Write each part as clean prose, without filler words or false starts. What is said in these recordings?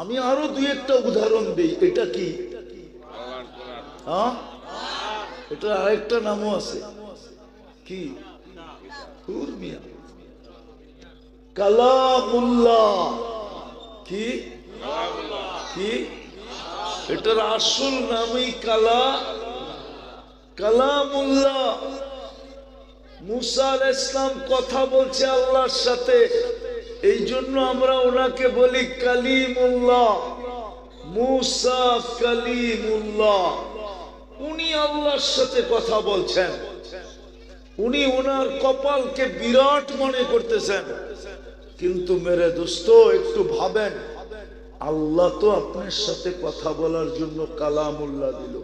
আমি আরো দুই একটা উদাহরণ দিই। এটা কি? হ্যাঁ, এটা আরেকটা নামও আছে। কি? কালামুল্লাহ। কি কি? এটার আসল নামই কালামুল্লাহ। মুসা আলাইহিস সালাম কথা বলছে আল্লাহর সাথে, এই জন্য আমরা ওনাকে বলি কালিমুল্লাহ। মুসা কালিমুল্লাহ, উনি আল্লাহর সাথে কথা বলছেন। উনি ওনার কপালকে বিরাট মনে করতেছেন, কিন্তু মেরে দোস্ত একটু ভাবেন, আল্লাহ তো আপনার সাথে কথা বলার জন্য কালামুল্লাহ দিল।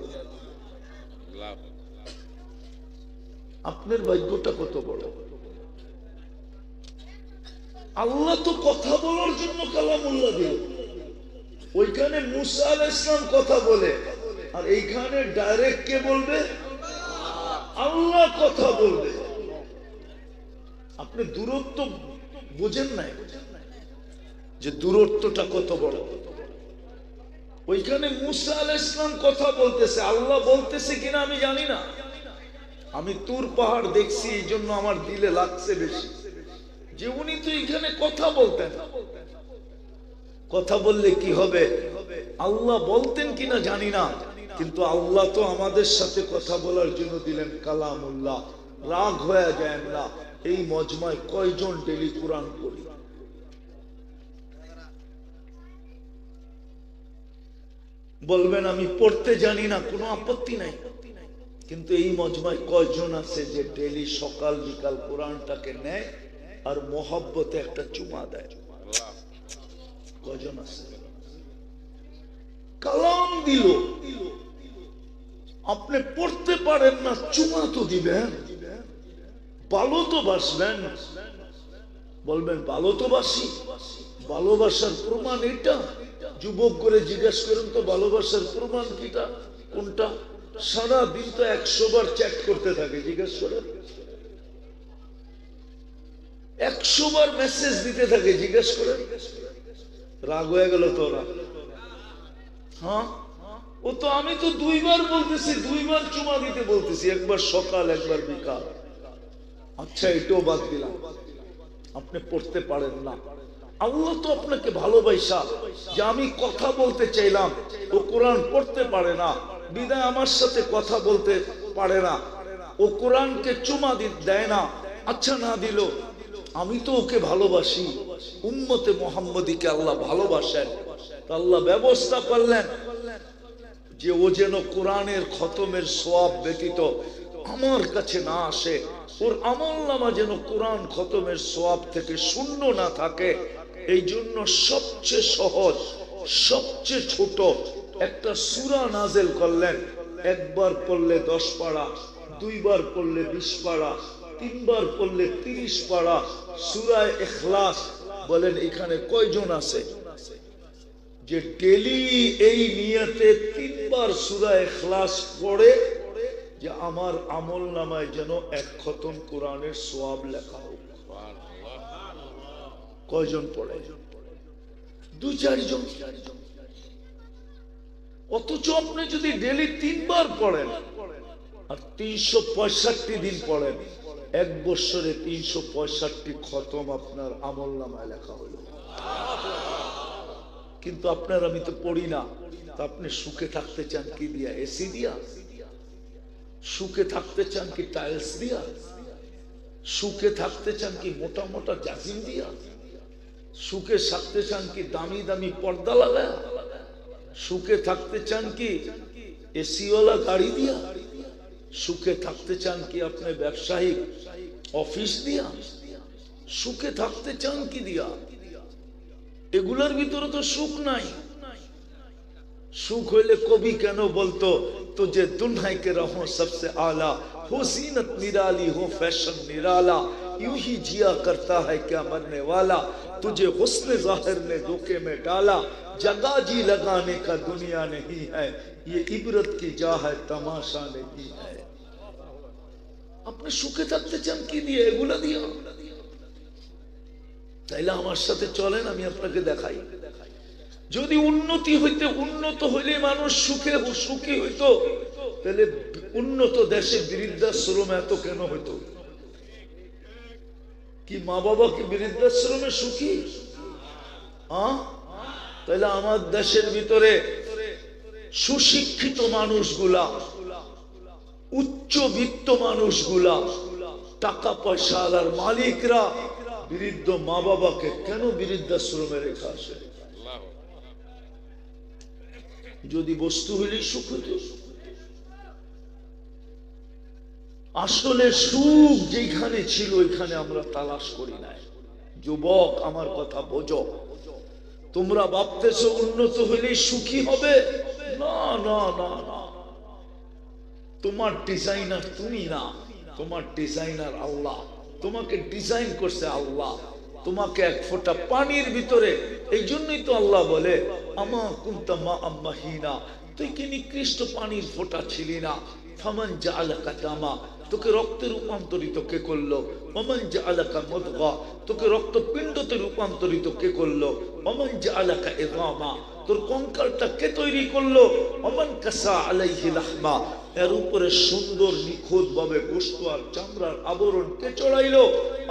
আপনার ভাগ্যটা কত বড়! আল্লাহ তো কথা বলার জন্য কালামুল্লাহ দিল। ওইখানে মুসা আলাইহিস সালাম কথা বলে, আর এইখানে ডাইরেক্ট কে বলবে? আল্লাহ কথা বলবে। আপনি দূরত্ব বুঝেন নাই যে দূরত্বটা কত বড়। ওইখানে মুসা আলাইহিস সালাম কথা বলতেছে, আল্লাহ বলতেছে কিনা আমি জানি না। আমি তুর পাহাড় দেখছি, এই জন্য আমার দিলে লাগছে বেশি যে উনি তো এখানে কথা বলতেন। কথা বললে কি হবে? আল্লাহ বলতেন কিনা জানি না, কিন্তু আল্লাহ তো আমাদের সাথে কথা বলার জন্য দিলেন কালামুল্লাহ। রাগ হয়ে যায় না। এই মজমায় কয়জন ডেলি কোরআন পড়ি? বলবেন আমি পড়তে জানি না, কোনো আপত্তি নাই, কিন্তু এই মজমায় কয়জন আছে যে ডেলি সকাল বিকাল কোরআনটাকে নেয় আর মোহাব্বতে একটা চুমা দেয়? কয়জন আছে? কালাম দিল, আপনি পড়তে পারেন না, চুমা তো দিবেন, ভালো তো বাসবেন। বলবেন ভালো তো বাসি, ভালোবাসার প্রমাণ এটা? যুবক করে জিজ্ঞেস করেন তো ভালোবাসার প্রমাণ কিটা, কোনটা? সারা দিন তো 100 বার চ্যাট করতে থাকে, জিজ্ঞেস করেন। 100 বার মেসেজ দিতে থাকে, জিজ্ঞেস করেন। রাগ হয়ে গেল তো ওরা? হ্যাঁ, ও তো আমি তো 2 বার বলতেছি, 2 বার চুমা দিতে বলতেছি, একবার সকাল একবার বিকাল। আচ্ছা, এটাও বাদ দিলাম, আপনি পড়তে পারেন না। আল্লাহ তো আপনাকে ভালোবাসা, যে আমি কথা বলতে চাইলাম, ও কোরআন পড়তে পারে না, বিদায় আমার সাথে কথা বলতে পারে না, ও কোরআনকে চুমা দেয় না। আচ্ছা, না দিল, আমি তো ওকে ভালোবাসি। উম্মতে মুহাম্মদীকে আল্লাহ ভালোবাসেন, আল্লাহ ব্যবস্থা করলেন যে ও যেন কোরআনের খতমের সওয়াব ব্যতীত আমার কাছে না আসে, ওর আমলনামা যেন কোরআন খতমের সওয়াব থেকে শূন্য না থাকে। এই জন্য সবচেয়ে সহজ, সবচেয়ে ছোট একটা সূরা নাযিল করলেন। একবার পড়লে 10 পারা, 2 বার পড়লে 20 পারা, 3 বার পড়লে 30 পারা, সূরা ইখলাস। বলেন এখানে কয়জন আছে যে ডেলি এই নিয়তে 3 বার সূরা ইখলাস পড়ে যে আমার আমল নামায় যেন 1 খতম কোরআনের সওয়াব লেখা হোক? কয়জন পড়ে? 2-4 জন। অথচ আপনি যদি ডেলি 3 বার পড়েন আর 365 দিন পড়েন, 1 বছরে 365 খতম আপনার আমল নামায় লেখা হলো। কিন্তু আপনার আমি তো পড়ি না। তা আপনি সুখে থাকতে চান কি দিয়া? এসি দিয়া? সুখে থাকতে চান কি টাইলস দিয়া? সুখে থাকতে চান কি মোটা মোটা জাজিম দিয়া? সুখে থাকতে চান কি দামি দামি পর্দা লাগায়া? সুখে থাকতে চান কি এসিওয়ালা গাড়ি দিয়া? সুখে থাকতে চান কি আপনি ব্যবসায়িক অফিস দিয়া? সুখে থাকতে চান কি দিয়া? এগুলার ভিতরে তো সুখ নাই। সুখ হইলে কবি কেন বলতো, तुझे दुनिया के रहो सबसे आला, हो जीनत निराली हो फैशन निराला, यूं ही जिया करता है क्या मरने वाला, तुझे हुस्न जाहिर ने धोखे में डाला, जगह जी लगाने का दुनिया नहीं है, ये इबरत की जा है तमाशा नहीं है। अपने सुखे থাকতে চান কি দিয়ে? এগুলা দিয়ে। তাইলে আমার সাথে চলেন, আমি আপনাকে দেখাই। যদি উন্নতি হইতে উন্নত হইলে মানুষ সুখে সুখী হইতো, তাহলে উন্নত দেশে বৃদ্ধাশ্রম এত কেন হইতো? কি মা বাবা কি বৃদ্ধাশ্রমে সুখী? তাহলে আমার দেশের ভিতরে সুশিক্ষিত মানুষগুলা, উচ্চবিত্ত মানুষগুলা, টাকা পয়সার মালিকরা বৃদ্ধ মা বাবাকে কেন বৃদ্ধাশ্রমে রেখে আসে? যদি বস্তু হইলেই সুখ হইত। আসলে সুখ যেখানে ছিল ওইখানে আমরা তালাশ করি নাই। যুবক আমার কথা বোঝো, তোমরা ভাবতেছো উন্নত হইলেই সুখী হবে। না না না না, তোমার ডিজাইনার তুমি না, তোমার ডিজাইনার আল্লাহ। তোমাকে ডিজাইন করছে আল্লাহ, তোমাকে এক ফোঁটা পানির ভিতরে। এই জন্যই তো আল্লাহ বলে আমা কুনতা মা আম্মাহিনা, তুই কি নিকৃষ্ট পানির ফোঁটা ছিলি না। ফামান জাআলাকা দামা, তোকে রক্তে রূপান্তরিত কে করলো। ওমান জাআলাকা মুদগা, তোকে রক্তপিণ্ডতে রূপান্তরিত কে করলো। ওমান জাআলাকা ইযামা, তোর কঙ্কালটা কে তৈরি করলো। ওমান কাসা আলাইহি লাহমা, এর উপরে সুন্দর নিখুঁত ভাবে গোশত আর চামড়ার আবরণ কে চড়াইলো।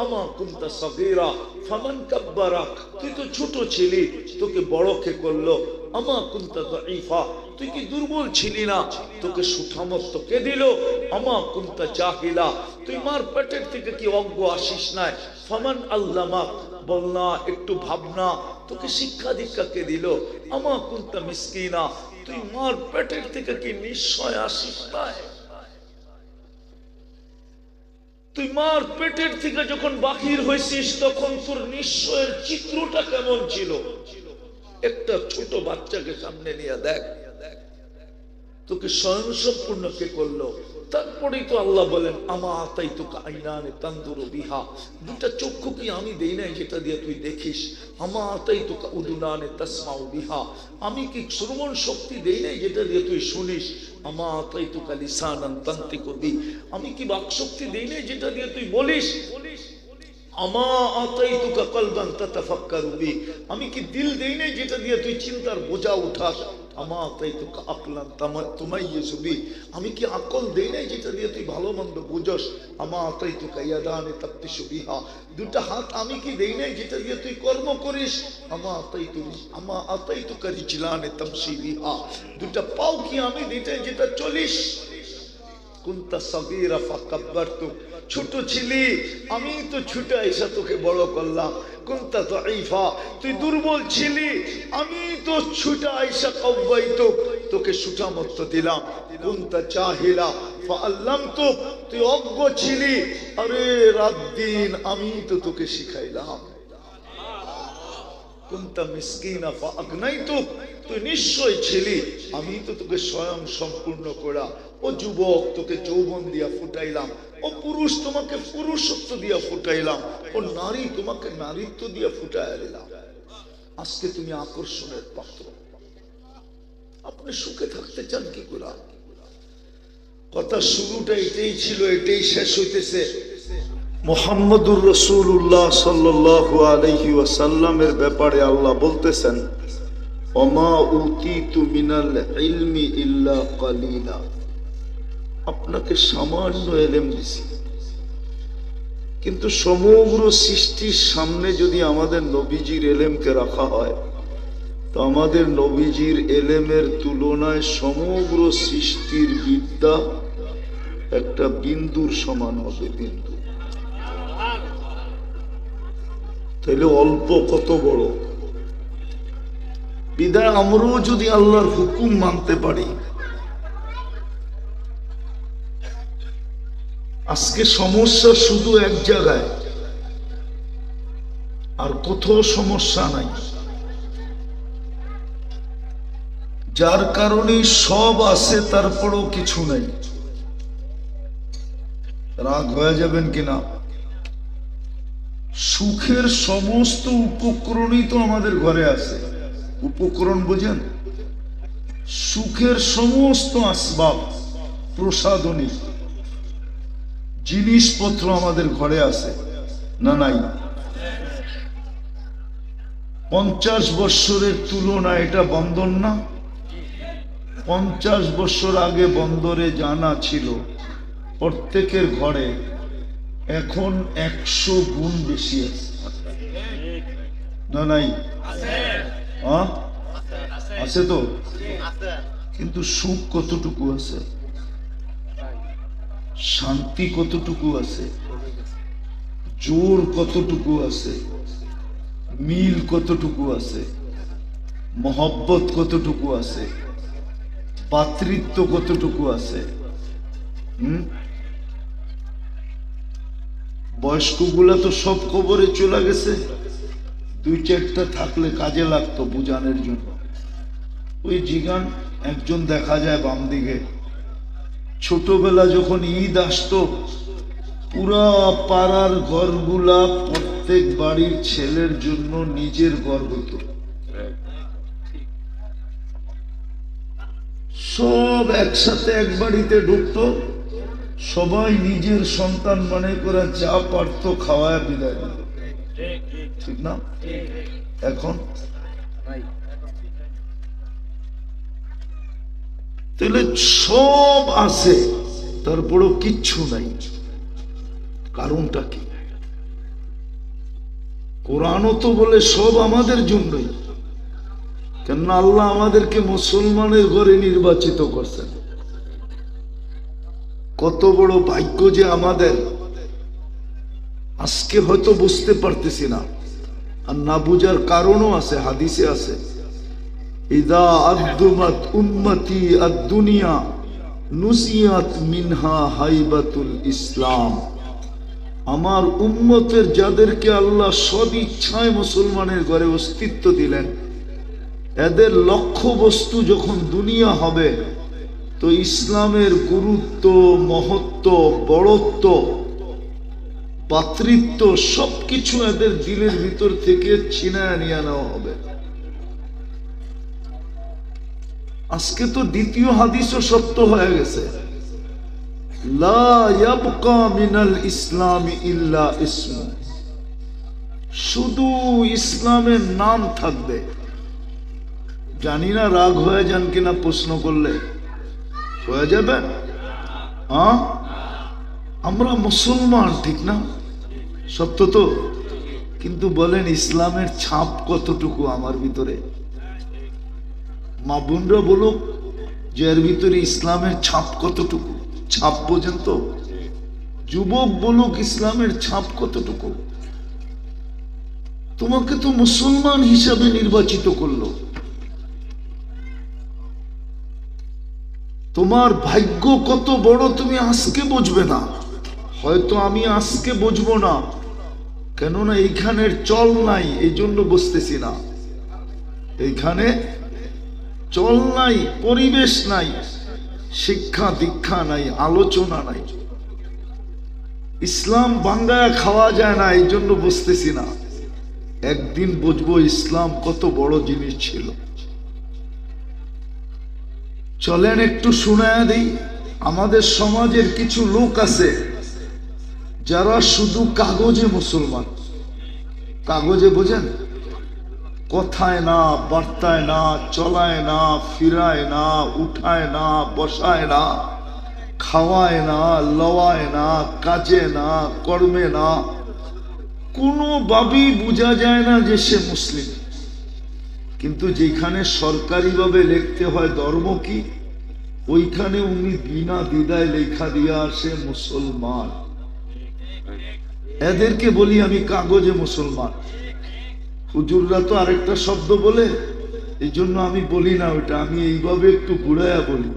আমা কুনতা সাগীরা ফামান কাব্বারাক, তুই তো ছোট ছিলি, তোকে বড় কে করলো। আমা কুনতা দাঈফা, তুই কি দুর্বল ছিলি না, তোকে সুঠামত্ব কে দিল। আমা কুনতা জাহিলা, তুই মার পেটের থেকে কি অজ্ঞ আসিস নাই। ফামান আল্লামাক, বলনা একটু ভাবনা, তোকে শিক্ষা দীক্ষা কে দিল। আমা কুনতা মিসকিনা, তুই মার পেটের থেকে কি নিশ্চয় আসিস নাই। তুই মার পেটের থেকে যখন বাহির হয়েছিস তখন তোর নিশ্চয়ের চিত্রটা কেমন ছিল। একটা ছোট বাচ্চাকে সামনে নিয়ে দেখ, তোকে স্বয়ংসম্পূর্ণ কে করলো। তারপরেই তো আল্লাহ বলেন আমা আতাইতুকা আইনানে তানদুরু বিহা, দুটা চক্ষু কি আমি দেই নাই যেটা দিয়ে তুই দেখিস। আমা আতাইতুকা উদুনানে তাসমাউ বিহা, আমি কি শ্রবণ শক্তি দেই নাই যেটা দিয়ে তুই শুনিস। আমা আতাইতুকা লিসানান তানতিকু বি, আমি কি বাকশক্তি দেই নাই যেটা দিয়ে তুই বলিস। আমা আতাইতুকা কলবান তাতাফাক্কারু বি, আমি কি দিল দেই নাই যেটা দিয়ে তুই চিন্তার বোঝা উঠাস। আমা আতাইতুকা আকলান তুমাইয়িজু বি, আমি কি আকল দেই নাই যেটা দিয়ে তুই ভালো মন্দ বুঝস। আমা আতাইতুকা ইয়াদানে তাবতিশু বিহা, দুটা হাত আমি কি দেই নাই যেটা দিয়ে তুই কর্ম করিস। আমা আতাইতুকা রিজলানে তামশি বিহা, দুটা পাও কি আমি দিই নাই যেটা চলিস। কুনতা সাগীরা ফাকাব্বারতুক, ছোট ছিলি আমি তো ছুটে আইসা তোকে বড় করলাম। কুনতা দাঈফা, তুই দুর্বল ছিলি আমি তো ছুটে আইসা কাওয়াইতুক, তোকে সুঠামত্ব দিলাম। কুনতা জাহিলা ফাআল্লামতুক, তুই অজ্ঞ ছিলি, আরে রাত দিন আমি তো তোকে শিখাইলাম। কুনতা মিসকিনা ফাআগনাইতুক, তুই নিশ্চয় ছিলি আমি তো তোকে স্বয়ং সম্পূর্ণ করা। ও যুবক, তোকে যৌবন দিয়া ফুটাইলাম। ও পুরুষ, তোমাকে পুরুষত্ব দিয়া ফুটাইলাম। ও নারী, তোমাকে নারীত্ব দিয়া ফুটাইয়া দিলাম। আজকে তুমি আকর্ষণের পাত্র। আপনি সুখে থাকতে চান কি করে? কথা শুরুটা এটাই ছিল, এটাই শেষ হইতেছে। মুহাম্মদুর রাসূলুল্লাহ সাল্লাল্লাহু আলাইহি ওয়াসাল্লামের ব্যাপারে আল্লাহ বলতেছেন ওমা উতিতু মিনাল ইলমি ইল্লা কালিলা, আপনাকে সামান্য ইলম দিছি। কিন্তু সমগ্র সৃষ্টির সামনে যদি আমাদের নবীজির ইলমকে রাখা হয় তো আমাদের নবীজির ইলমের তুলনায় সমগ্র সৃষ্টির বিদ্যা একটা বিন্দুর সমান হবে। বিন্দু তাহলে অল্প কত বড়। বিদায় আমরাও যদি আল্লাহর হুকুম মানতে পারি। আজকে সমস্যা শুধু এক জায়গায়, আর কোথাও সমস্যা নাই, যার কারণে সব আছে তারপরও কিছু নাই। রাগ হয়ে যাবেন কিনা? সুখের সমস্ত উপকরণই তো আমাদের ঘরে আছে। উপকরণ বোঝেন? সুখের সমস্ত আসবাব, প্রসাধনী জিনিসপত্র আমাদের ঘরে আছে না নাই? 50 বছরের তুলনা এটা বন্দর না? 50 বছর আগে বন্দরে জানা ছিল প্রত্যেকের ঘরে, এখন 100 গুণ বেশি আছে না? নাই? আছে তো, কিন্তু সুখ কতটুকু আছে, শান্তি কতটুকু আছে, জোর কতটুকু আছে, মিল কতটুকু আছে, মহব্বত কতটুকু আছে, পাতৃত্ব কতটুকু আছে? বয়স্কগুলা তো সব কবরে চলে গেছে, 2-4টা থাকলে কাজে লাগতো বুঝানোর জন্য। ওই জিগান একজন দেখা যায় বাম দিকে, ছোটবেলা যখন ঈদ আসতো পুরা পাড়ার ঘরগুলা প্রত্যেক বাড়ির ছেলের জন্য নিজের ঘর হতো, সব একসাথে এক বাড়িতে ঢুকতো, সবাই নিজের সন্তান মনে করে যা পারতো খাওয়ায় বিদায় দিত, ঠিক না? এখন তাহলে সব আছে তারপরও কিচ্ছু নাই, কারণটা কি? কোরআনও তো বলে সব আমাদের জন্যই, কেননা আল্লাহ আমাদেরকে মুসলমানের ঘরে নির্বাচিত করছেন। কত বড় ভাগ্য যে আমাদের, আজকে হয়তো বুঝতে পারতেছি না, আর না বুঝার কারণও আছে, হাদিসে আছে, ইদা আদুমাত উম্মতি আদ-দুনিয়া নুসিয়াত মিনহা হাইবাতুল ইসলাম। আমার উম্মতের যাদেরকে আল্লাহ সদিচ্ছায় মুসলমানের ঘরে অস্তিত্ব দিলেন, এদের লক্ষ্য বস্তু যখন দুনিয়া হবে, তো ইসলামের গুরুত্ব, মহত্ব, বড়ত্ব, পাতৃত্ব সবকিছু এদের দিলের ভিতর থেকে ছিনায় নিয়ে নেওয়া হবে। আজকে তো দ্বিতীয় হাদিসও সত্য হয়ে গেছে, লা ইয়াবকা মিনাল ইসলামি ইল্লা ইসমু, শুধু ইসলামের নাম থাকবে। জানি না রাগ হয়ে যান কিনা, প্রশ্ন করলে হয়ে যাবে। আমরা মুসলমান, ঠিক না? সত্য তো, কিন্তু বলেন ইসলামের ছাপ কতটুকু আমার ভিতরে? মা বোনরা বলুক যে এর ভিতরে ইসলামের ছাপ কতটুকু, ছাপ বোঝেন তো? যুবক বলুক ইসলামের ছাপ কতটুকু? তোমাকে তো মুসলমান হিসাবে নির্বাচিত করলো, তোমার ভাগ্য কত বড় তুমি আজকে বুঝবে না, হয়তো আমি আজকে বুঝবো না, কেননা এইখানের চল নাই, এই জন্য বুঝতেছি না। এইখানে চল নাই, পরিবেশ নাই, শিক্ষা দীক্ষা নাই, আলোচনা নাই, ইসলাম বাঙ্গায় খাওয়া যায় না, এই জন্য বুঝতেছি না। একদিন বুঝবো ইসলাম কত বড় জিনিস ছিল। চলেন একটু শুনায়া দেই, আমাদের সমাজের কিছু লোক আছে যারা শুধু কাগজে মুসলমান। কাগজে বোঝেন? কথায় না, বার্তায় না, চলায় না, ফিরায় না, উঠায় না, বসায় না, খাওয়ায় না, লওয়ায় না, কাজে না, কর্মে না, কোনোভাবেই বোঝা যায় না যে সে মুসলিম। কিন্তু যেখানে সরকারিভাবে লিখতে হয় ধর্ম কি, ওইখানে উনি বিনা দ্বিধায় লেখা দিয়ে আসে মুসলমান। এদেরকে বলি আমি কাগজে মুসলমান। হুজুররা তো আরেকটা শব্দ বলে, এই জন্য আমি বলি না ওইটা, আমি এইভাবে একটু ঘুরাইয়া বলি।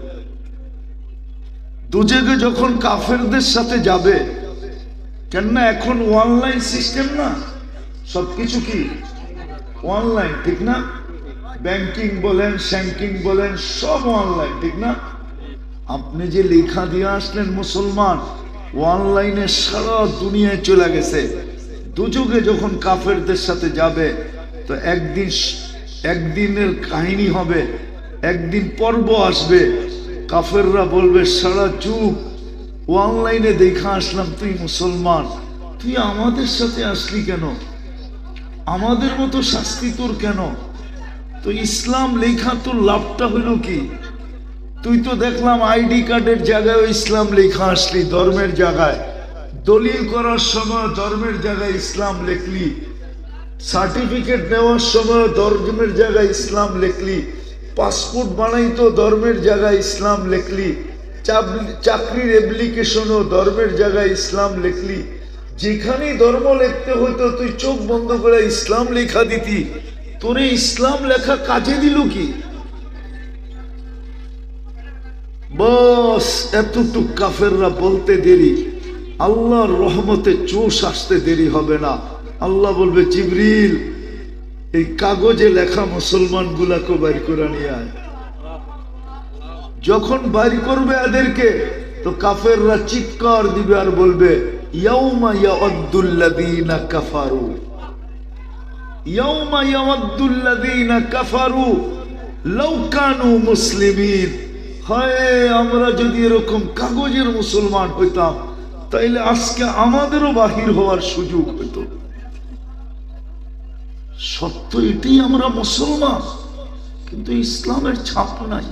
দুজেগে যখন কাফেরদের সাথে যাবে, কেননা এখন অনলাইন সিস্টেম না, সবকিছু কি অনলাইন, ঠিক না? ব্যাংকিং বলেন, শ্যাঙ্কিং বলেন, সব অনলাইন, ঠিক না? আপনি যে লেখা দিয়ে আসলেন মুসলমান, অনলাইনে সারা দুনিয়ায় চলে গেছে। দুযুগে যখন কাফেরদের সাথে যাবে, তো একদিনের কাহিনী হবে, একদিন পর্ব আসবে, কাফেররা বলবে সারা যুগ অনলাইনে দেখা আসলাম তুই মুসলমান, তুই আমাদের সাথে আসলি কেন? আমাদের মতো শাস্তি তোর কেন? তো ইসলাম লেখা তোর লাভটা হইল কি? তুই তো দেখলাম আইডি কার্ডের জায়গায় ইসলাম লেখা আসলি, ধর্মের জায়গায় দলিল করার সময় ধর্মের জায়গায় ইসলাম লিখলি, সার্টিফিকেট নেওয়ার সময় ধর্মের জায়গায় ইসলাম লিখলি, পাসপোর্ট বানাইতো ধর্মের জায়গায় ইসলাম লিখলি, চাকরির অ্যাপ্লিকেশনও ধর্মের জায়গায় ইসলাম লিখলি। যেখানেই ধর্ম লিখতে হইতো তুই চোখ বন্ধ করে ইসলাম লেখা দিতি। তোরে ইসলাম লেখা কাজে দিল কি? বস এতটুক কাফেররা বলতে দেরি, আল্লাহর রহমতে চোষ আসতে দেরি হবে না। আল্লাহ বলবে জিবরিল এই কাগজে লেখা মুসলমান গুলাকে বাইর করে নিয়ে আয়। যখন বাইর করবে এদেরকে তো কাফেররা চিৎকার দিবে আর বলবে ইয়াউমা ইয়াউদ্দুল্লাযীনা কাফারু, ইয়াউমা ইয়াউদ্দুল্লাযীনা কাফারু লাউ কানু মুসলিমিন। হায় আমরা যদি এরকম কাগজের মুসলমান হইতাম তাইলে আজকে আমাদেরও বাহির হওয়ার সুযোগ হইত। সত্য এটাই, আমরা মুসলমান কিন্তু ইসলামের ছাপ নাই।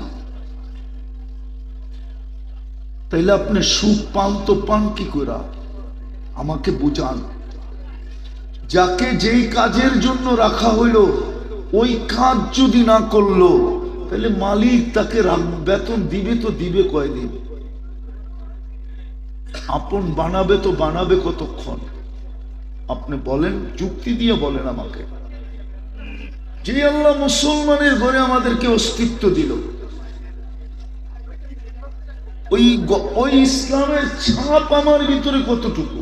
তাইলে আপনি সুখ পান তো পান কি করে? আমাকে বুঝান। যাকে যেই কাজের জন্য রাখা হইল ওই কাজ যদি না করলো তাহলে মালিক তাকে বেতন দিবে তো দিবে কয়দিন? আপন বানাবে তো বানাবে কতক্ষণ? আপনি বলেন, যুক্তি দিয়ে বলেন আমাকে। যে আল্লাহ মুসলমানের ঘরে আমাদেরকে অস্তিত্ব দিল, ওই ইসলামের ছাপ আমার ভিতরে কতটুকু?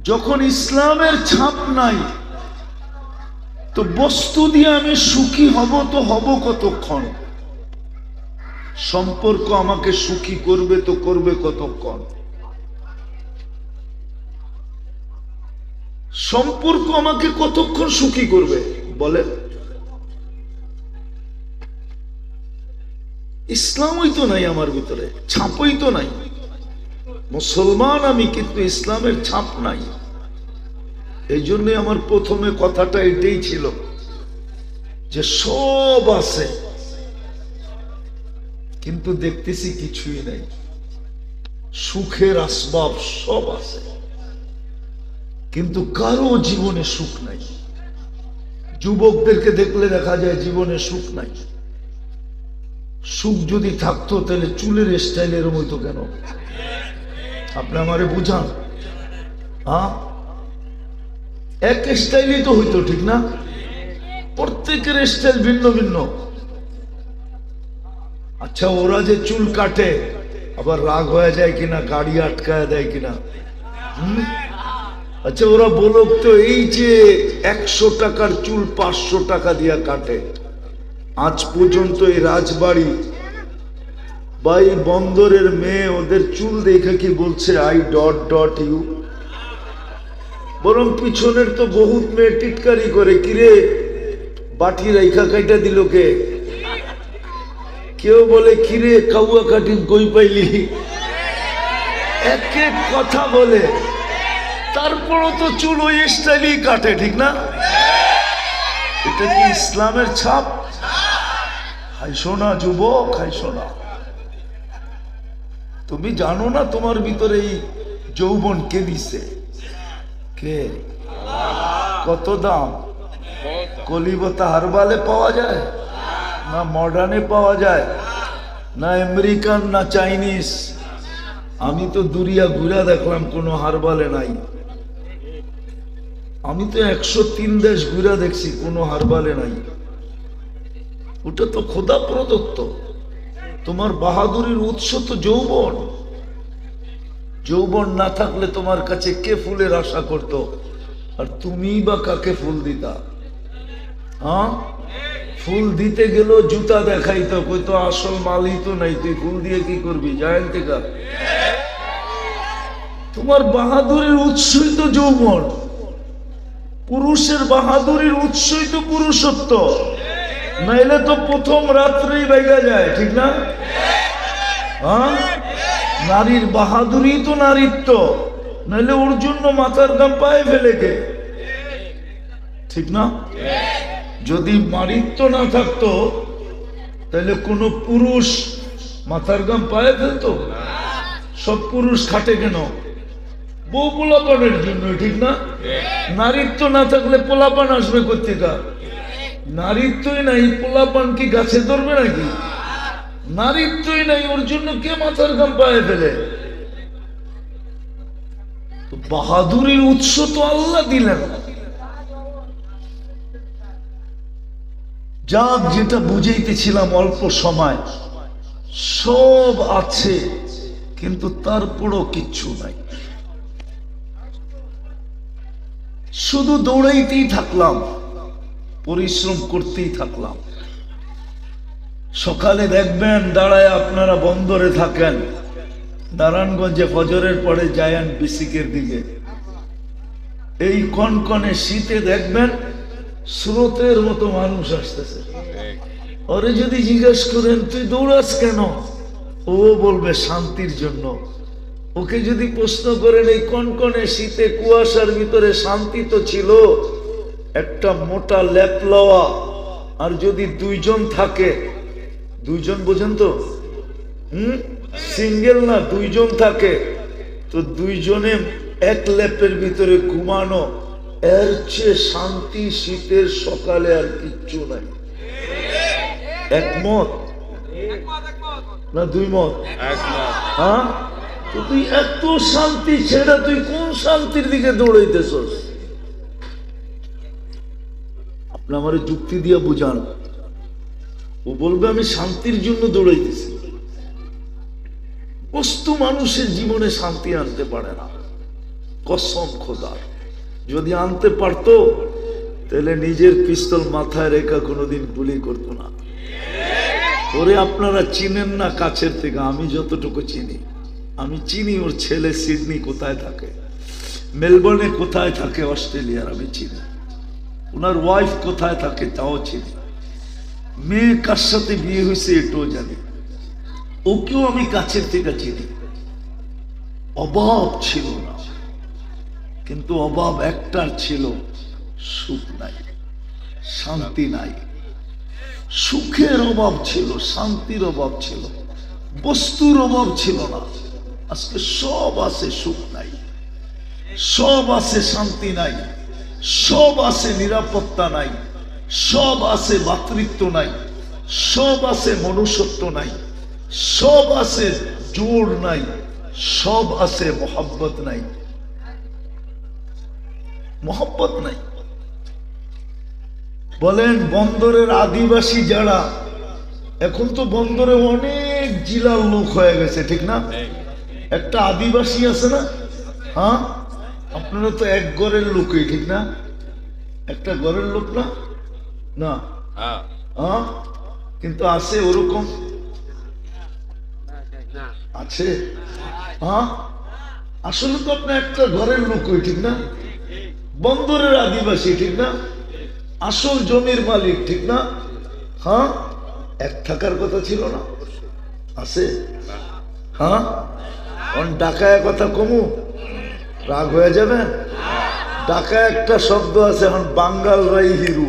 যখন ইসলামের ছাপ নাই তো বস্তু দিয়ে আমি সুখী হব তো হব কতক্ষণ? সম্পর্ক আমাকে সুখী করবে তো করবে কতক্ষণ? সম্পর্ক আমাকে কতক্ষণ সুখী করবে বলেন? ইসলামই তো নাই আমার ভিতরে, ছাপই তো নাই। মুসলমান আমি কিন্তু ইসলামের ছাপ নাই। এই জন্য আমার প্রথমে কথাটা এটাই ছিল যে সব আছে কিন্তু দেখতেছি কিছুই নাই। সুখের আসবাব সব আছে কিন্তু কারো জীবনে সুখ নাই। যুবকদেরকে দেখলে দেখা যায় জীবনে সুখ নাই। সুখ যদি থাকতো তাহলে চুলের স্টাইলের মতো কেন? আপনি আমারে বুঝান। হ্যাঁ, এক স্টাইলই তো হইতো, ঠিক না? প্রত্যেকের স্টাইল ভিন্ন ভিন্ন। আচ্ছা, ওরা যে চুল কাটে আবার রাগ হয়ে যায় কিনা, গাড়ি আটকায় দেয় কিনা? আচ্ছা, ওরা বলুক তো, এই যে 100 টাকার চুল 500 টাকা দিয়া কাটে, আজ পর্যন্ত এই রাজবাড়ি বা এই বন্দরের মেয়ে ওদের চুল দেখে কি বলছে আই ডট ডট ইউ? বরং পিছনের তো বহুত মেয়ে টিটকারি করে, কিরে বাটি রাইখা কাইটা দিল কে? কেউ বলে কিরে কাউয়া কাটি কই পাইলি? এক এক কথা বলে, তারপরও তো চুল ওই স্টাইলই কাটে, ঠিক না? এটা কি ইসলামের ছাপ? খাইছো না যুবক, খাইছো না? তুমি জানো না তোমার ভিতরে এই যৌবন কে দিছে? কে? কত দাম? কলিবতা হারবালে পাওয়া যায় না মডার্নে পাওয়া যায়, না আমেরিকান না চাইনিজ? আমি তো দুরিয়া ঘুরা দেখলাম কোনো হারবালে নাই। আমি তো 103 দেশ ঘুরা দেখছি, কোনো হারবালে নাই। ওটা তো খোদা প্রদত্ত। তোমার বাহাদুরির উৎস তো যৌবন। যৌবন না থাকলে তোমার কাছে কে ফুলের আশা করত? আর তুমি বা কাকে ফুল দিতা? হ্যাঁ, ফুল দিতে গেল জুতা দেখাইতো, কইতো আসল মালই তো নাই, তুই ফুল দিয়ে কি করবি? জানেন থেকে তোমার বাহাদুরির উৎসই তো যৌবন। পুরুষের বাহাদুরির উৎসই তো পুরুষত্ব, নাইলে তো প্রথম রাত্রেই বাইগা যায়, ঠিক না? হ্যাঁ, নারীর বাহাদুরি তো নারীত্ব, নাহলে ওর জন্য মাথার ঘাম পায়ে ফেলে কে? ঠিক না? যদি মারিত্ব না থাকতো তাহলে কোন পুরুষ মাথার ঘাম পায়ে ফেলতো? সব পুরুষ খাটে কেন? বউ পোলাপানের জন্য, ঠিক না? নারীত্ব না থাকলে পোলাপান আসবে কোথেকে? নারীত্বই নাই, পোলাপান কি গাছে ধরবে নাকি? নারীত্বই নাই, ওর জন্য কে মাথার ঘাম পায়ে ফেলে? বাহাদুরির উৎস তো আল্লাহ দিলেন। যাক, যেটা বুঝাইতেছিলাম অল্প সময়, সব আছে কিন্তু তারপরও কিচ্ছু নাই। শুধু দৌড়াইতেই থাকলাম, পরিশ্রম করতেই থাকলাম। সকালে দেখবেন দাঁড়ায় আপনারা বন্দরে থাকেন, নারায়ণগঞ্জে ফজরের পরে যায়েন বিসিকের দিকে, এই কনকনে শীতে দেখবেন স্রোতের মতো মানুষ আসতেছে। ওরে যদি জিজ্ঞেস করেন তুই দৌড়াস কেন, ও বলবে শান্তির জন্য। ওকে যদি প্রশ্ন করেন এই কনকনে শীতে কুয়াশার ভিতরে শান্তি তো ছিল, একটা মোটা লেপ লওয়া, আর যদি দুইজন থাকে, দুইজন বোঝেন তো, সিঙ্গেল না, দুইজন থাকে, তো দুইজনে এক লেপের ভিতরে ঘুমানো, এর চেয়ে শান্তি শীতের সকালে আর কিচ্ছু নাই। একমত না দুই মত? হ্যাঁ, তো তুই এত শান্তি ছেড়ে তুই কোন শান্তির দিকে দৌড়াইতেছস? আপনি আমার যুক্তি দিয়ে বুঝান। ও বলবে আমি শান্তির জন্য দৌড়াইতেছি। বস্তু মানুষের জীবনে শান্তি আনতে পারে না, কসম খোদার। যদি আনতে পারতো তাহলে নিজের পিস্তল মাথায় রেখা কোনোদিন গুলি করতো না। ওরে আপনারা চিনেন না কাছের থেকে, আমি যতটুকু চিনি, আমি চিনি ওর ছেলে সিডনি কোথায় থাকে, মেলবোর্নে কোথায় থাকে, অস্ট্রেলিয়ার আমি চিনি, ওনার ওয়াইফ কোথায় থাকে তাও চিনি, মেয়ে কার সাথে বিয়ে হয়েছে এটাও জানি, ওকেও আমি কাছের থেকে চিনি। অভাব ছিল না, কিন্তু অভাব একটার ছিল, সুখ নাই, শান্তি নাই। সুখের অভাব ছিল, শান্তির অভাব ছিল, বস্তুর অভাব ছিল না। আজকে সব আছে, সুখ নাই, সব আছে, শান্তি নাই, সব আছে, নিরাপত্তা নাই, সব আছে, ভাতৃত্ব নাই, সব আছে, মনুষ্যত্ব নাই, সব আছে, জোর নাই, সব আছে, মোহাব্বত নাই, মোহাব্বত নাই। বলেন বন্দরের আদিবাসী যারা, এখন তো বন্দরে অনেক জেলার লোক হয়ে গেছে, ঠিক না? একটা আদিবাসী আছে না? হ্যাঁ, আপনারা তো এক ঘরের লোকই, ঠিক না? একটা ঘরের লোক না? না, হ্যাঁ, কিন্তু আছে ওরকম আছে। হ্যাঁ, আসলে তো আপনি একটা ঘরের লোকই, ঠিক না? বন্দরের আদিবাসী, ঠিক না? আসল জমির মালিক, ঠিক না? হ্যাঁ, এক থাকার কথা ছিল না? আছে? হ্যাঁ, ডাকায় কথা কমু, রাগ হয়ে যাবে। ডাকায় একটা শব্দ আছে, এখন বাঙ্গাল রাই হিরু,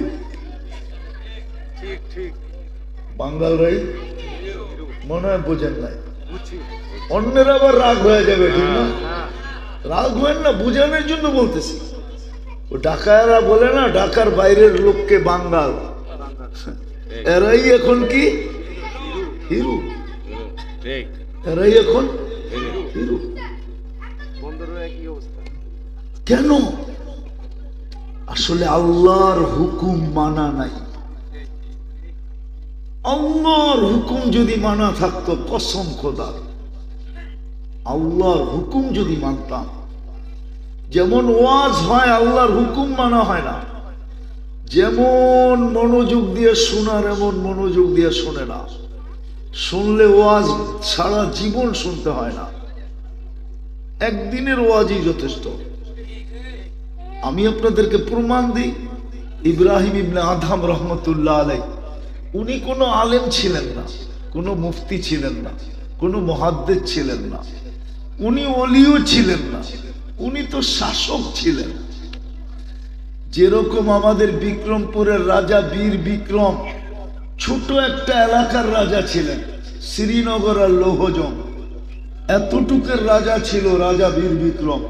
বাঙ্গাল রাই মনে হয় বোঝেন নাই, অন্যের আবার রাগ হয়ে যাবে, ঠিক না? রাগ হয় না, বোঝানোর জন্য বলতেছি। ও ঢাকায়রা বলে না, ঢাকার বাইরের লোককে বাঙ্গাল, এরাই এখন কি হিরু, এরাই এখন হিরু। কেন? আসলে আল্লাহর হুকুম মানা নাই। আল্লাহর হুকুম যদি মানা থাকতো, কসম খোদা, আল্লাহর হুকুম যদি মানতাম, যেমন ওয়াজ হয় আল্লাহর হুকুম মানা হয় না, যেমন মনোযোগ দিয়ে শোনার এমন মনোযোগ দিয়ে শোনে না, শুনলে ওয়াজ সারা জীবন শুনতে হয় না, একদিনের ওয়াজই যথেষ্ট। আমি আপনাদেরকে প্রমাণ দিই, ইব্রাহিম ইবনে আদহাম রহমতুল্লাহ আলাইহি, উনি কোনো আলেম ছিলেন না, কোনো মুফতি ছিলেন না, কোনো মুহাদ্দিস ছিলেন না, উনি ওলিও ছিলেন না, উনি তো শাসক ছিলেন। যেরকম আমাদের বিক্রমপুরের রাজা বীর বিক্রম ছোট একটা এলাকার রাজা ছিলেন, শ্রীনগর আর লৌহজং এতটুকের রাজা ছিল রাজা বীর বিক্রম।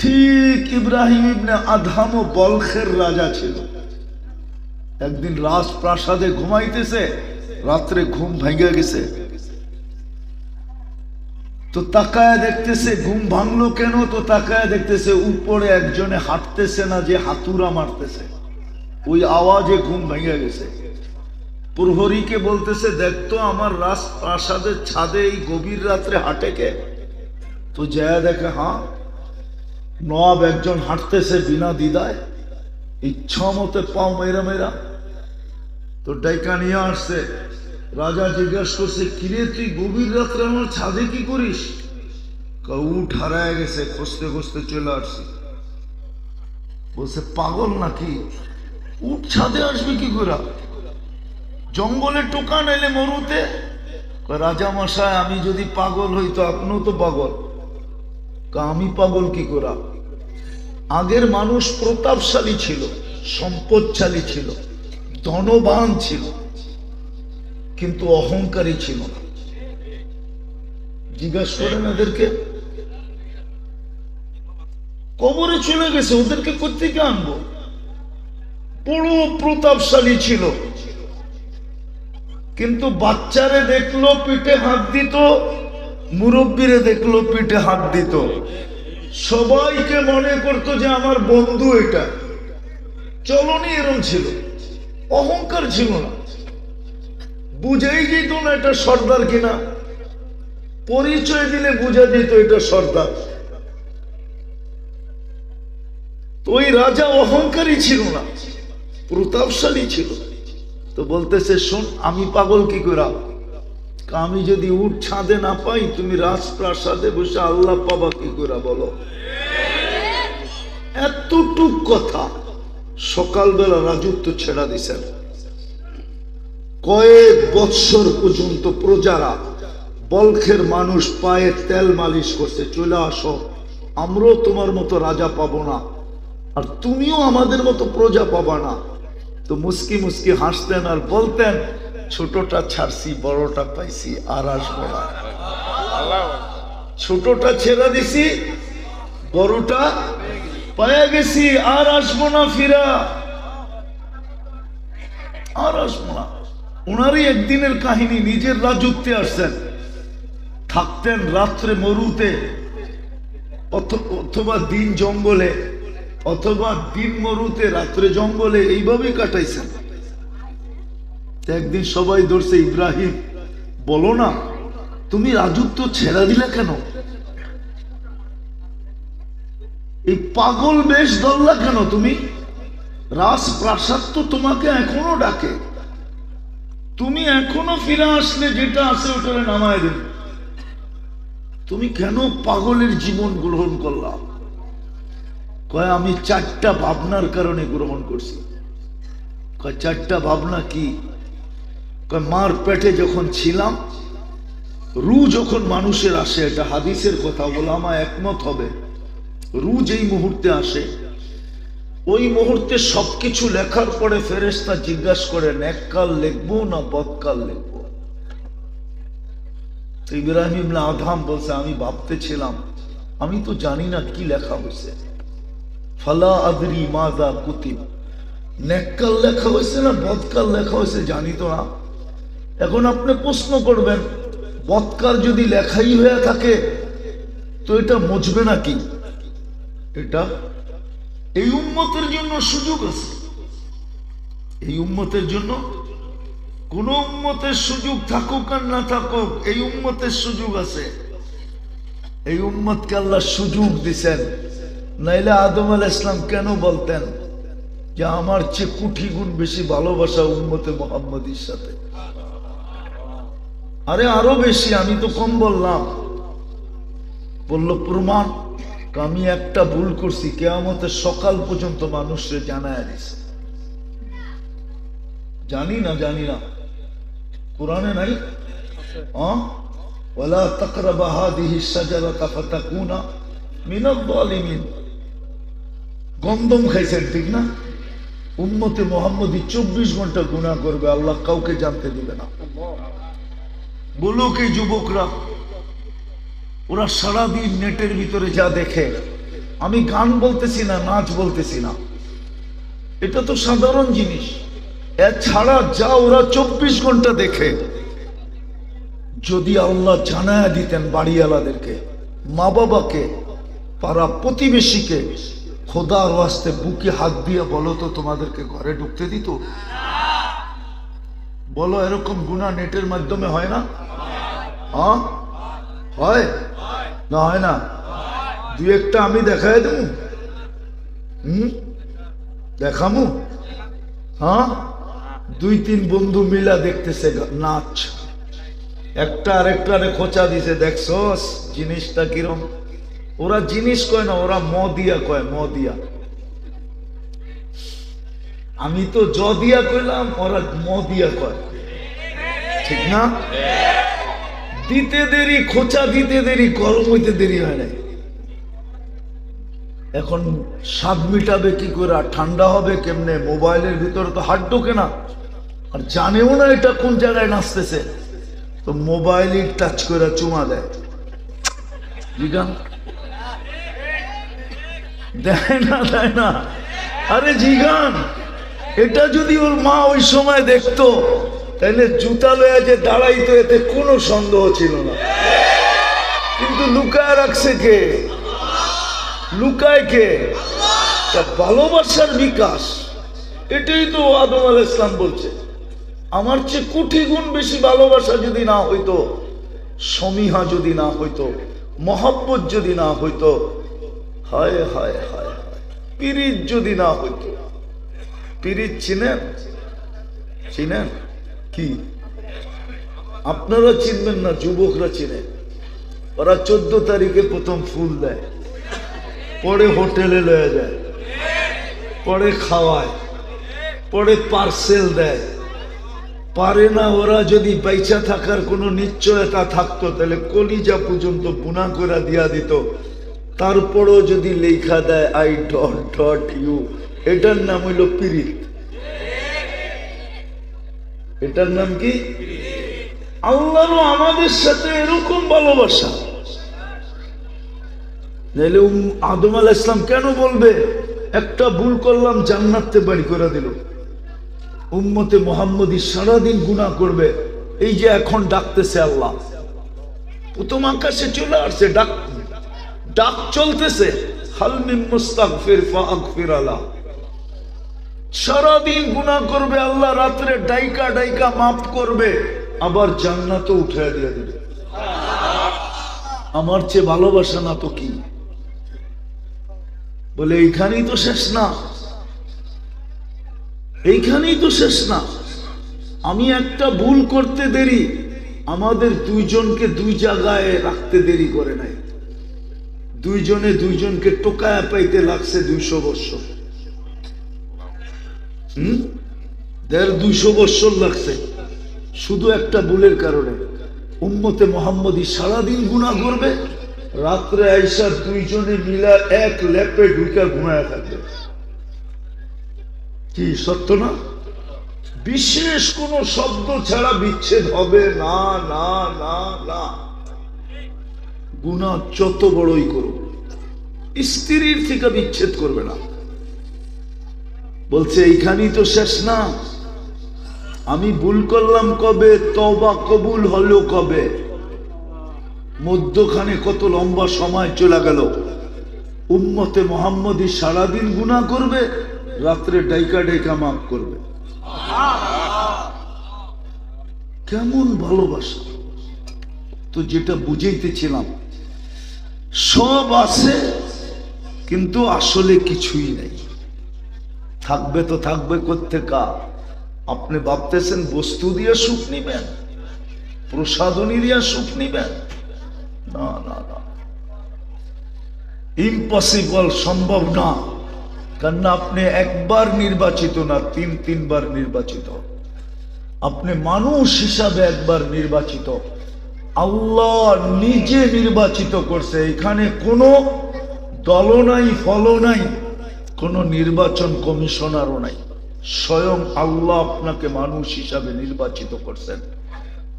ঠিক ইব্রাহিম ইবনে আদহাম বলখের রাজা ছিল। একদিন রাজপ্রাসাদে ঘুমাইতেছে, রাত্রে ঘুম ভেঙে গেছে, তো তাকায় দেখতেছে ঘুম ভাঙলো কেন, তো তাকায় দেখতেছে উপরে একজনে হাঁটতেছে না, যে হাতুড়া মারতেছে, ওই আওয়াজে ঘুম ভেঙে গেছে। প্রহরীকে বলতেছে, দেখতো আমার রাজপ্রাসাদের ছাদে এই গভীর রাত্রে হাঁটে কে? তো যায় দেখে, হ্যাঁ নবাব একজন হাঁটতেছে বিনা দ্বিধায়, ইচ্ছা মতে পাও মেরা মেরা। তো ডাইকা নিয়ে আসছে। রাজা জিজ্ঞাসা করছে, কিরে তুই গভীর রাত্রে আমার ছাদে কি করিস? উঠ হারায় গেছে, খুঁজতে খুঁজতে চলে আসছি। বলছে, পাগল নাকি, উঠ ছাদে আসবে কি করে? জঙ্গলে টোকা নাইলে মরুতে। রাজা মশাই, আমি যদি পাগল হই তো আপনিও তো পাগল। আমি পাগল কি করা? আগের মানুষ প্রতাপশালী ছিল, সম্পদশালী ছিল, ধনবান ছিল, কিন্তু অহংকারী ছিল না। জিজ্ঞাসা করেন এদেরকে, কবরে চলে গেছে, ওদেরকে কোত্থেকে আনবো? বড় প্রতাপশালী ছিল, কিন্তু বাচ্চারে দেখলো পিঠে হাত দিত, মুরব্বীরে দেখলো পিঠে হাত দিত, সবাইকে মনে করতো যে আমার বন্ধু। এটা চলনি এরম ছিল, অহংকার ছিল না। বুঝেই যেত না এটা সর্দার কিনা, পরিচয় দিলে বুঝা যেত এটা সর্দার। তো ওই রাজা অহংকারী ছিল না, প্রতাপশালী ছিল। তো বলতেছে, শোন, আমি পাগল কি করে? আমি যদি উঠ ছাদে না পাই, তুমি রাজপ্রাসাদে বসে আল্লাহ পাবা কি করে বলো? এতটুক কথা। সকালবেলা রাজত্ব ছেড়া দিছেন। কয়েক বৎসর পর্যন্ত প্রজারা, বলখের মানুষ পায়ে তেল মালিশ করছে, চলে আসো, আমরাও তোমার মতো রাজা পাবো না, আর তুমিও আমাদের মতো প্রজা পাবা না। তো মুস্কি মুস্কি হাসতেন আর বলতেন, ছোটটা ছাড়ছি, বড়টা পাইছি, আর আসবো না। ছোটটা ছেড়ে দিছি, বড়টা পাইয়া গেছি, আর আসবো না ফিরা, আর আসবো না। ওনারই একদিনের কাহিনী। নিজের রাজত্বে আসছেন, থাকতেন রাত্রে মরুতে, অথবা দিন জঙ্গলে, অথবা দিন মরুতে রাত্রে জঙ্গলে, এইভাবেই কাটাইছেন। একদিন সবাই ধরছে, ইব্রাহিম বলো না, তুমি রাজত্ব ছেড়া দিলে কেন? এই পাগল বেশ ধরলা কেন তুমি? রাজপ্রাসাদ তো তোমাকে এখনো ডাকে, তুমি এখনো ফিরে আসলে যেটা আছে ওটা নামায় দেন। তুমি কেন পাগলের জীবন গ্রহণ করলা? কয়, আমি চারটা ভাবনার কারণে গ্রহণ করছি। কয়, চারটা ভাবনা কি? কয়, মার পেটে যখন ছিলাম, রু যখন মানুষের আসে, এটা হাদিসের কথা, ওলামা একমত হবে, রু যেই মুহূর্তে আসে, ওই মুহূর্তে সবকিছু লেখার পরে ফেরেশতা জিজ্ঞাসা করে, নেককাল লিখবো না বদকাল লিখবো? তো ইব্রাহিম ইবনে আদহাম বলছে, আমি ভাবতেছিলাম, আমি তো জানি না কি লেখা হয়েছে। ফালা আদরি মাযা কুতিব, নেককাল লেখা হয়েছে না বদকাল লেখা হয়েছে জানি তো না। এখন আপনি প্রশ্ন করবেন, বদকাল যদি লেখাই হয়ে থাকে তো এটা মুছবে নাকি? এটা এই উম্মতের জন্য সুযোগ আছে। এই উম্মতের জন্য, কোন উম্মতের সুযোগ থাকুক আর না থাকুক, এই উম্মতের সুযোগ আছে। এই উম্মতকে আল্লাহ সুযোগ দিছেন। নাইলে আদম আলাইহিস সালাম কেন বলতেন যে আমার চেয়ে কোটি গুণ বেশি ভালোবাসা উম্মতে মুহাম্মদীর সাথে? আরে আরো বেশি, আমি তো কম বললাম। বললো প্রমাণ, আমি একটা ভুল করছি, কিয়ামতের সকাল পর্যন্ত মানুষকে জানায় দিছে। জানি না, কোরআনে নাই? ওয়ালা তাকরাবা হাদিহি শাজারাতা ফাতাকুনা মিনাল যালিমিন। গন্ধম খাইছেন, ঠিক না? উম্মতে মুহাম্মদী 24 ঘন্টা গুনাহ করবে, আল্লাহ কাউকে জানতে দিবে না। বলুক এই যুবকরা, ওরা সারাদিন নেটের ভিতরে যা দেখে, আমি গান বলতেছি না, নাচ বলতেছি না, এটা তো সাধারণ জিনিস। এছাড়া যা ওরা 24 ঘন্টা দেখে, যদি আল্লাহ জানায়া দিতেন বাড়িওয়ালাদেরকে, মা বাবাকে, পাড়া প্রতিবেশীকে, খোদার ওয়াস্তে বুকে হাত দিয়ে বলো তো তোমাদেরকে ঘরে ঢুকতে দিত? বলো, এরকম গুনাহ নেটের মাধ্যমে হয় না? হ্যাঁ, হয় না? হয় না? দুই একটা আমি দেখাই দেব, দেখামু। হ্যাঁ, 2-3 বন্ধু মিলা দেখতেছে নাচ, একটা আরেকটারে খোঁচা দিছে, দেখছস জিনিসটা কিরম? ওরা জিনিস কয় না, ওরা মদিয়া কয়, মদিয়া। আমি তো জদিয়া কইলাম, ওরা মদিয়া কয়, ঠিক না? দিতে দেরি, খোঁচা দিতে দেরি, গরম হইতে দেরি হয় নাই। এখন স্বাদ মিটাবে কি করে, ঠান্ডা হবে কেমনে? মোবাইলের ভিতরে তো হাত ঢোকে না, আর জানেও না এটা কোন জায়গায় নাচতেছে, তো মোবাইলই টাচ করে চুমা দেয়। জিগান দেয় না, দেয় না? আরে জিগান, এটা যদি ওর মা ওই সময় দেখতো, তাহলে জুতা লয়ে যে দাঁড়াইতো, এতে কোনো সন্দেহ ছিল না। কিন্তু লুকায় রাখছে কে? লুকায় কে? ভালোবাসার বিকাশ। এটাই তো আদম আলাইহিস সালাম বলছে, আমার চেয়ে কোটি গুণ বেশি ভালোবাসা যদি না হইতো, সমীহা যদি না হইতো, মহব্বত যদি না হইতো, হায় হায় হায়, পিরিত যদি না হইতো। পিরিত চিনেন? চিনেন কি? আপনারা চিনবেন না, যুবকরা চিনে। ওরা 14 তারিখে প্রথম ফুল দেয়, পরে হোটেলে লয়ে যায়, পরে খাওয়ায়, পরে পার্সেল দেয়। পারে না ওরা, যদি বাইচা থাকার কোনো নিশ্চয়তা থাকতো, তাহলে কলিজা পর্যন্ত বুনা করে দিয়া দিত। তারপরও যদি লেখা দেয় আই ডট ডট ইউ, এটার নাম হইল পিরিত। এটার নাম কি? আল্লাহরও আমাদের সাথে এরকম ভালোবাসা। নাইলে আদম আলাইহিস সালাম কেন বলবে একটা ভুল করলাম জান্নাতে বাড়ি করে দিল? উম্মতে মুহাম্মদী সারাদিন গুনাহ করবে। এই যে এখন ডাকতেছে আল্লাহ, প্রথম আকাশে চলে আসছে, ডাক ডাক চলতেছে, হাল মিন মুস্তাগফির ফাগফির আলা। সারাদিন গুনাহ করবে, আল্লাহ রাত্রে ডাইকা ডাইকা মাফ করবে, আবার জান্নাতে উঠে দিয়ে দিবে। আমার চেয়ে ভালোবাসা না তো কি? বলে এইখানেই তো শেষ না, এইখানেই তো শেষ না। আমি একটা ভুল করতে দেরি, আমাদের দুইজনকে দুই জায়গায় রাখতে দেরি করে নাই। দুইজনে দুইজনকে টোকায়া পাইতে লাগছে 200 বছর। 250 বছর লাগছে শুধু একটা ভুলের কারণে। উম্মতে মুহাম্মদী সারাদিন গুনাহ করবে, রাত্রে আইসা দুইজনে মিলা এক ল্যাপে ঢুকা ঘুমায়া থাকবে। কি সত্য না? বিশেষ কোন শব্দ ছাড়া বিচ্ছেদ হবে না, না না না। গুনাহ যত বড়ই করুক, স্ত্রীর থেকে বিচ্ছেদ করবে না। বলছে এইখানেই তো শেষ না, আমি ভুল করলাম কবে, তওবা কবুল হলো কবে? মধ্যখানে কত লম্বা সময় চলে গেল। উম্মতে মুহাম্মদী সারাদিন গুনাহ করবে, রাত্রে ডাইকা ডাইকা মাফ করবে। কেমন ভালোবাসা! তো যেটা বুঝাইতেছিলাম, সব আছে কিন্তু আসলে কিছুই নেই। থাকবে তো থাকবে কোত্থেকা? আপনি ভাবতেছেন বস্তু দিয়ে সুখ নিবেন, প্রসাদনী দিয়ে সুখ নিবেন? না না না, ইম্পসিবল, সম্ভব না। কারণ আপনি একবার নির্বাচিত না, 3 বার নির্বাচিত। আপনি মানুষ হিসাবে একবার নির্বাচিত, আল্লাহ নিজে নির্বাচিত করছে। এখানে কোনো দলও নাই, ফলও নাই, কোন নির্বাচন কমিশনারও নাই। স্বয়ং আল্লাহ আপনাকে মানুষ হিসাবে নির্বাচিত করছেন,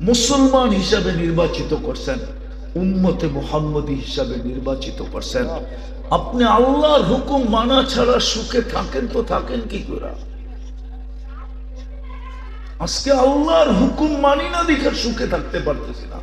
মুসলমান হিসাবে নির্বাচিত করছেন, উম্মতে মুহাম্মদী হিসাবে নির্বাচিত করছেন। আপনি আল্লাহর হুকুম মানা ছাড়া সুখে থাকেন তো থাকেন কি করে? আজকে আল্লাহর হুকুম মানি না দেখে সুখে থাকতে পারতেছি না।